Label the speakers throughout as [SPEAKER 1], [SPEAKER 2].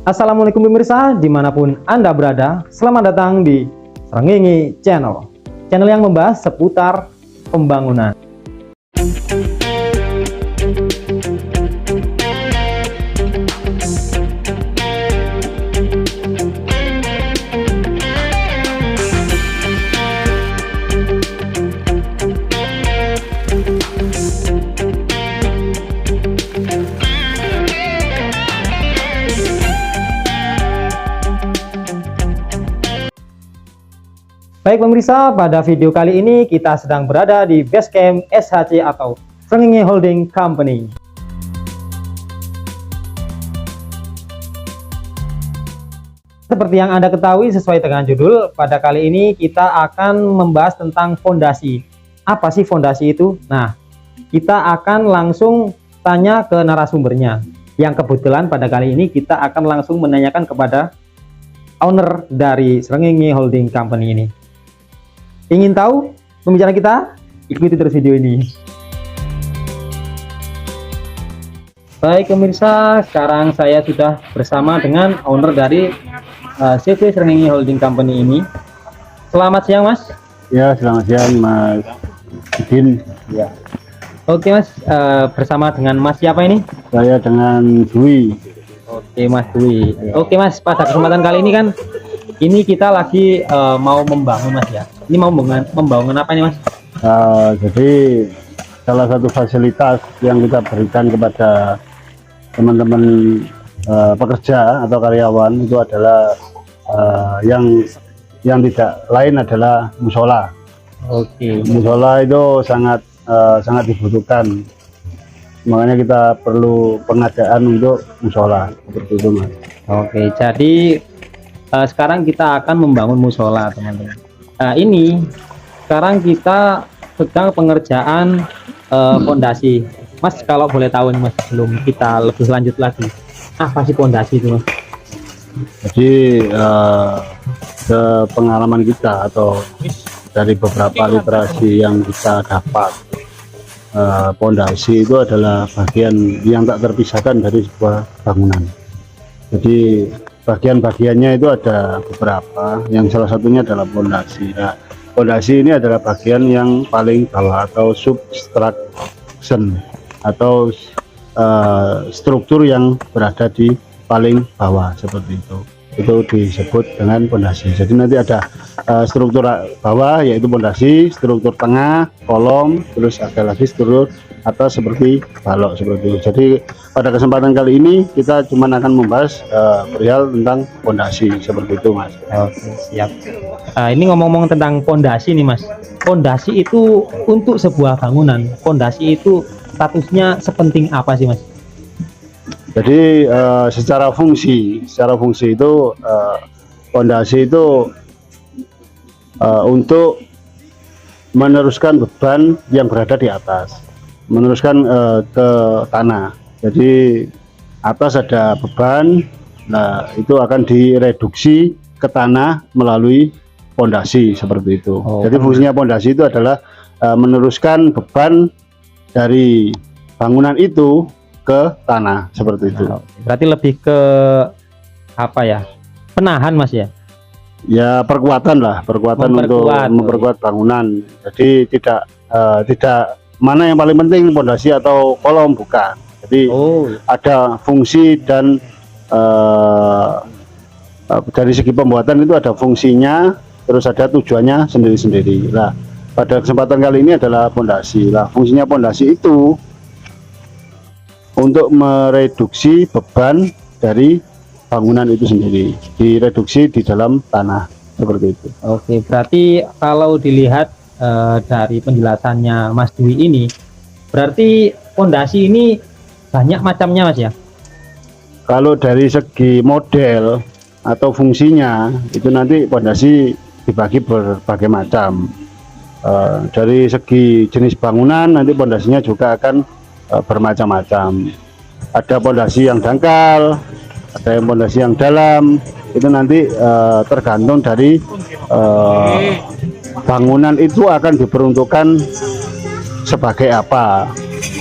[SPEAKER 1] Assalamualaikum pemirsa, dimanapun Anda berada, selamat datang di Srengenge Channel, channel yang membahas seputar pembangunan. Baik pemirsa, pada video kali ini kita sedang berada di Basecamp SHC atau Srengenge Holding Company. Seperti yang Anda ketahui, sesuai dengan judul, pada kali ini kita akan membahas tentang fondasi. Apa sih fondasi itu? Nah, kita akan langsung tanya ke narasumbernya, yang kebetulan pada kali ini kita akan langsung menanyakan kepada owner dari Srengenge Holding Company ini. Ingin tahu pembicara kita? Ikuti terus video ini. Baik pemirsa, sekarang saya sudah bersama dengan owner dari CV Srengenge Holding Company ini. Selamat siang Mas.
[SPEAKER 2] Ya, selamat siang Mas Udin. Ya.
[SPEAKER 1] Oke Mas, bersama dengan Mas siapa ini?
[SPEAKER 2] Saya dengan Dwi.
[SPEAKER 1] Oke Mas Dwi. Oke Mas, pada kesempatan kali ini kan kita lagi mau membangun Mas ya. Ini mau membangun apa nih Mas?
[SPEAKER 2] Jadi salah satu fasilitas yang kita berikan kepada teman-teman pekerja atau karyawan itu adalah yang tidak lain adalah musola.
[SPEAKER 1] Oke.
[SPEAKER 2] Musola itu sangat dibutuhkan. Makanya kita perlu pengadaan untuk musola seperti itu Mas.
[SPEAKER 1] Oke, jadi sekarang kita akan membangun musola teman-teman. Ini sekarang kita sedang pengerjaan fondasi. Mas kalau boleh tahu nih Mas, sebelum kita lebih lanjut lagi, apa sih fondasi itu Mas?
[SPEAKER 2] Jadi pengalaman kita atau dari beberapa literasi yang kita dapat, fondasi itu adalah bagian yang tak terpisahkan dari sebuah bangunan. Jadi bagian-bagiannya itu ada beberapa, yang salah satunya adalah fondasi. Nah, fondasi ini adalah bagian yang paling bawah atau substruction atau struktur yang berada di paling bawah seperti itu disebut dengan fondasi. Jadi nanti ada struktur bawah yaitu fondasi, struktur tengah kolom, terus ada lagi struktur atas seperti balok seperti itu. Jadi pada kesempatan kali ini kita cuma akan membahas perihal tentang fondasi seperti itu Mas.
[SPEAKER 1] Oke, siap. Ini ngomong-ngomong tentang fondasi nih Mas. Fondasi itu untuk sebuah bangunan, fondasi itu statusnya sepenting apa sih Mas?
[SPEAKER 2] Jadi secara fungsi itu fondasi itu untuk meneruskan beban yang berada di atas, meneruskan ke tanah. Jadi atas ada beban, nah itu akan direduksi ke tanah melalui fondasi seperti itu. Jadi fungsinya fondasi itu adalah meneruskan beban dari bangunan itu ke tanah seperti itu.
[SPEAKER 1] Berarti lebih ke apa ya? Penahan Mas ya? Ya
[SPEAKER 2] perkuatan untuk memperkuat bangunan. Jadi tidak mana yang paling penting fondasi atau kolom, bukan. Jadi ada fungsi dan dari segi pembuatan itu ada fungsinya, terus ada tujuannya sendiri-sendiri. Nah, pada kesempatan kali ini adalah fondasi. Nah, fungsinya fondasi itu untuk mereduksi beban dari bangunan itu sendiri, direduksi di dalam tanah seperti itu.
[SPEAKER 1] Oke, berarti kalau dilihat dari penjelasannya Mas Dwi ini, berarti fondasi ini banyak macamnya Mas ya?
[SPEAKER 2] Kalau dari segi model atau fungsinya itu nanti fondasi dibagi berbagai macam. Dari segi jenis bangunan nanti fondasinya juga akan bermacam-macam. Ada fondasi yang dangkal, ada yang fondasi yang dalam. Itu nanti tergantung dari bangunan itu akan diperuntukkan sebagai apa.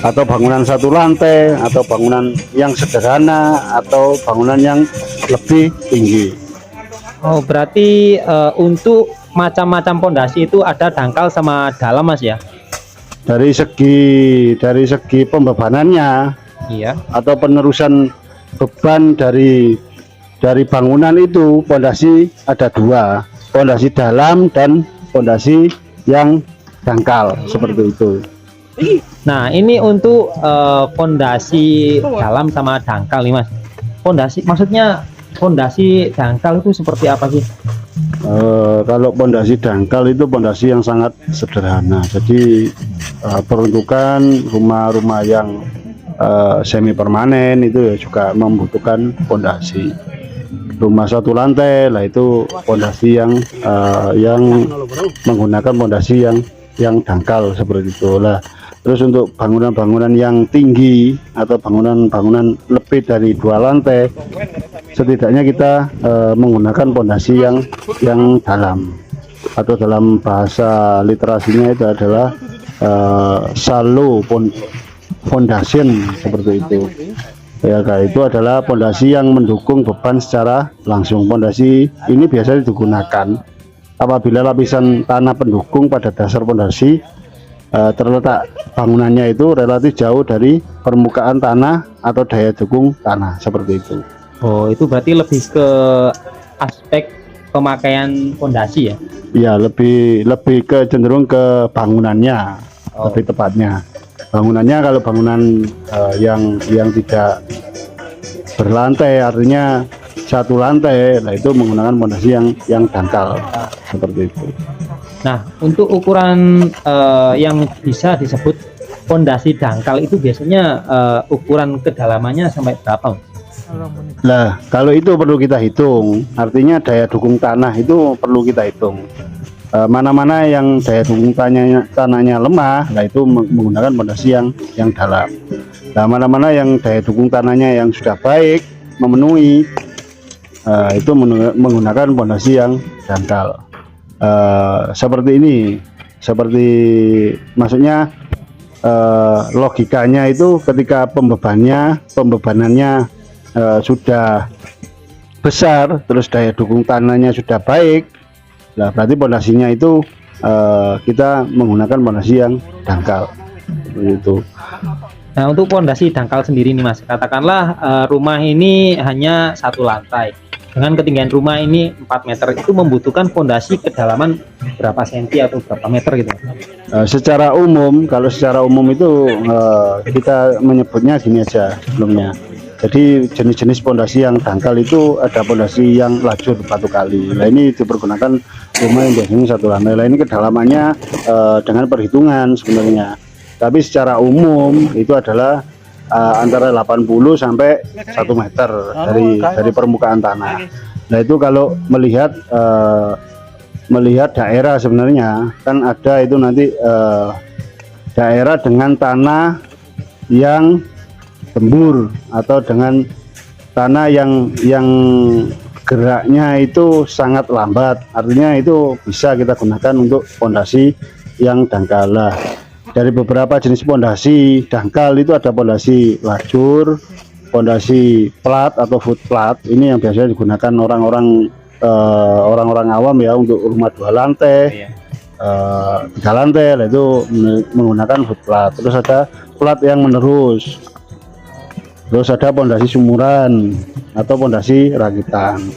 [SPEAKER 2] atau bangunan satu lantai, atau bangunan yang sederhana, atau bangunan yang lebih tinggi.
[SPEAKER 1] Oh, berarti untuk macam-macam pondasi itu ada dangkal sama dalam, Mas ya?
[SPEAKER 2] Dari segi pembebanannya
[SPEAKER 1] Iya.
[SPEAKER 2] atau penerusan beban dari bangunan itu, pondasi ada dua, pondasi dalam dan pondasi yang dangkal, seperti itu.
[SPEAKER 1] Nah, ini untuk pondasi dalam sama dangkal nih, Mas. Pondasi, maksudnya pondasi dangkal itu seperti apa sih?
[SPEAKER 2] Kalau pondasi dangkal itu pondasi yang sangat sederhana. Jadi peruntukan rumah-rumah yang semi permanen itu ya juga membutuhkan pondasi. Rumah satu lantai lah itu pondasi yang menggunakan pondasi yang dangkal seperti itu lah. Terus untuk bangunan-bangunan yang tinggi atau bangunan-bangunan lebih dari 2 lantai, setidaknya kita menggunakan pondasi yang dalam, atau dalam bahasa literasinya itu adalah shallow foundation, seperti itu. Ya, itu adalah pondasi yang mendukung beban secara langsung. Pondasi ini biasanya digunakan apabila lapisan tanah pendukung pada dasar pondasi terletak bangunannya itu relatif jauh dari permukaan tanah atau daya dukung tanah, seperti itu.
[SPEAKER 1] Oh, itu berarti lebih ke aspek pemakaian pondasi ya?
[SPEAKER 2] Ya, lebih ke cenderung ke bangunannya, lebih tepatnya. Bangunannya, kalau bangunan yang tidak berlantai, artinya satu lantai, nah itu menggunakan pondasi yang dangkal, seperti itu.
[SPEAKER 1] Nah, untuk ukuran yang bisa disebut pondasi dangkal itu biasanya ukuran kedalamannya sampai berapa?
[SPEAKER 2] Nah, kalau itu perlu kita hitung, artinya daya dukung tanah itu perlu kita hitung. Mana-mana yang daya dukung tanahnya lemah, nah itu menggunakan pondasi yang dalam. Nah, mana-mana yang daya dukung tanahnya yang sudah baik, memenuhi, itu menggunakan pondasi yang dangkal. Seperti ini, maksudnya logikanya itu ketika pembebanannya sudah besar, terus daya dukung tanahnya sudah baik, nah berarti pondasinya itu kita menggunakan pondasi yang dangkal, begitu.
[SPEAKER 1] Nah, untuk pondasi dangkal sendiri nih, Mas, katakanlah rumah ini hanya satu lantai dengan ketinggian rumah ini 4 meter, itu membutuhkan pondasi kedalaman berapa senti atau berapa meter gitu?
[SPEAKER 2] Secara umum, kalau secara umum itu kita menyebutnya gini aja sebelumnya. Jadi jenis-jenis pondasi yang dangkal itu ada pondasi yang lajur batu kali. Nah, ini dipergunakan rumah yang biasanya satu lantai. Nah, ini kedalamannya dengan perhitungan sebenarnya. Tapi secara umum itu adalah antara 80 sampai 1 meter dari permukaan tanah. Nah, itu kalau melihat daerah, sebenarnya kan ada itu nanti daerah dengan tanah yang gembur atau dengan tanah yang geraknya itu sangat lambat, artinya itu bisa kita gunakan untuk pondasi yang dangkal. Dari beberapa jenis pondasi dangkal itu ada pondasi lajur, pondasi plat atau footplat. Ini yang biasanya digunakan orang-orang awam ya, untuk rumah 2 lantai, 3 lantai, lah itu menggunakan footplat. Terus ada plat yang menerus. Terus ada pondasi sumuran atau pondasi rakitan.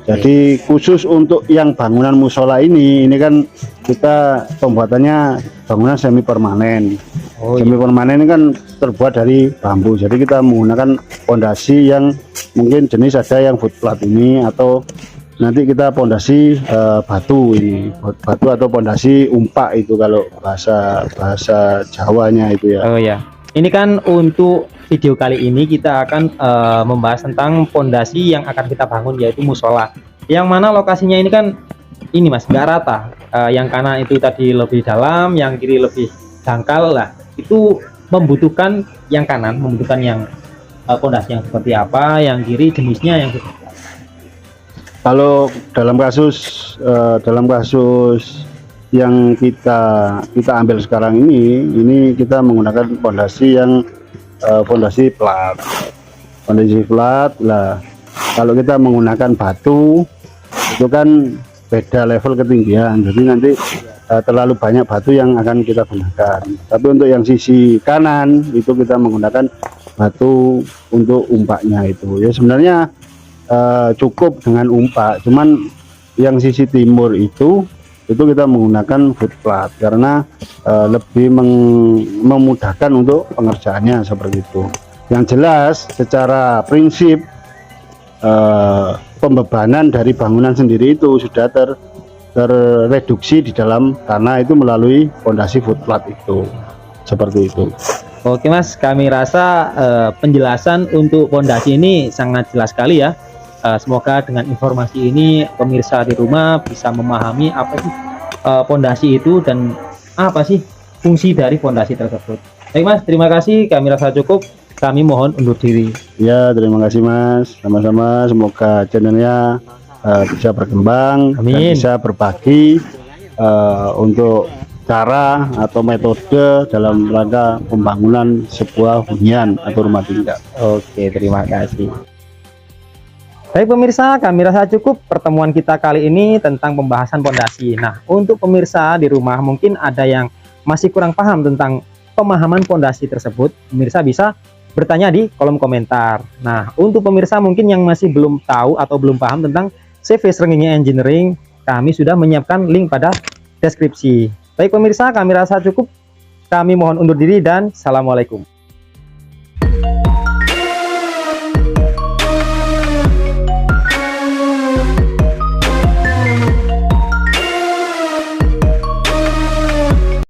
[SPEAKER 2] Jadi khusus untuk yang bangunan musola ini kan kita pembuatannya bangunan semi permanen. Semi permanen ini kan terbuat dari bambu. Jadi kita menggunakan pondasi yang mungkin jenis ada yang footplat ini, atau nanti kita pondasi batu ini, batu atau pondasi umpak itu kalau bahasa Jawanya itu ya.
[SPEAKER 1] Oh ya. Ini kan untuk video kali ini kita akan membahas tentang pondasi yang akan kita bangun, yaitu musola. Yang mana lokasinya ini kan ini, Mas, nggak rata. Yang kanan itu tadi lebih dalam, yang kiri lebih dangkal lah. Itu membutuhkan yang kanan, membutuhkan yang pondasi yang seperti apa, yang kiri jenisnya yang seperti apa.
[SPEAKER 2] Kalau dalam kasus yang kita ambil sekarang ini kita menggunakan fondasi yang fondasi plat. Fondasi plat lah. Kalau kita menggunakan batu itu kan beda level ketinggian, jadi nanti terlalu banyak batu yang akan kita gunakan. Tapi untuk yang sisi kanan itu kita menggunakan batu untuk umpaknya itu. Ya sebenarnya cukup dengan umpak, cuman yang sisi timur itu kita menggunakan foot plat karena lebih memudahkan untuk pengerjaannya seperti itu. Yang jelas secara prinsip pembebanan dari bangunan sendiri itu sudah terreduksi di dalam tanah itu melalui fondasi foot plat itu, seperti itu.
[SPEAKER 1] Oke Mas, kami rasa penjelasan untuk fondasi ini sangat jelas sekali ya. Semoga dengan informasi ini pemirsa di rumah bisa memahami apa sih fondasi itu dan apa sih fungsi dari fondasi tersebut. Baik Mas, terima kasih, kami rasa cukup. Kami mohon undur diri.
[SPEAKER 2] Ya, terima kasih Mas. Sama-sama, semoga channelnya bisa berkembang.
[SPEAKER 1] Amin.
[SPEAKER 2] Dan bisa berbagi untuk cara atau metode dalam rangka pembangunan sebuah hunian atau rumah tinggal.
[SPEAKER 1] Oke, terima kasih. Baik pemirsa, kami rasa cukup pertemuan kita kali ini tentang pembahasan fondasi. Nah, untuk pemirsa di rumah mungkin ada yang masih kurang paham tentang pemahaman fondasi tersebut, pemirsa bisa bertanya di kolom komentar. Nah, untuk pemirsa mungkin yang masih belum tahu atau belum paham tentang CV Srengenge Engineering, kami sudah menyiapkan link pada deskripsi. Baik pemirsa, kami rasa cukup. Kami mohon undur diri dan assalamualaikum.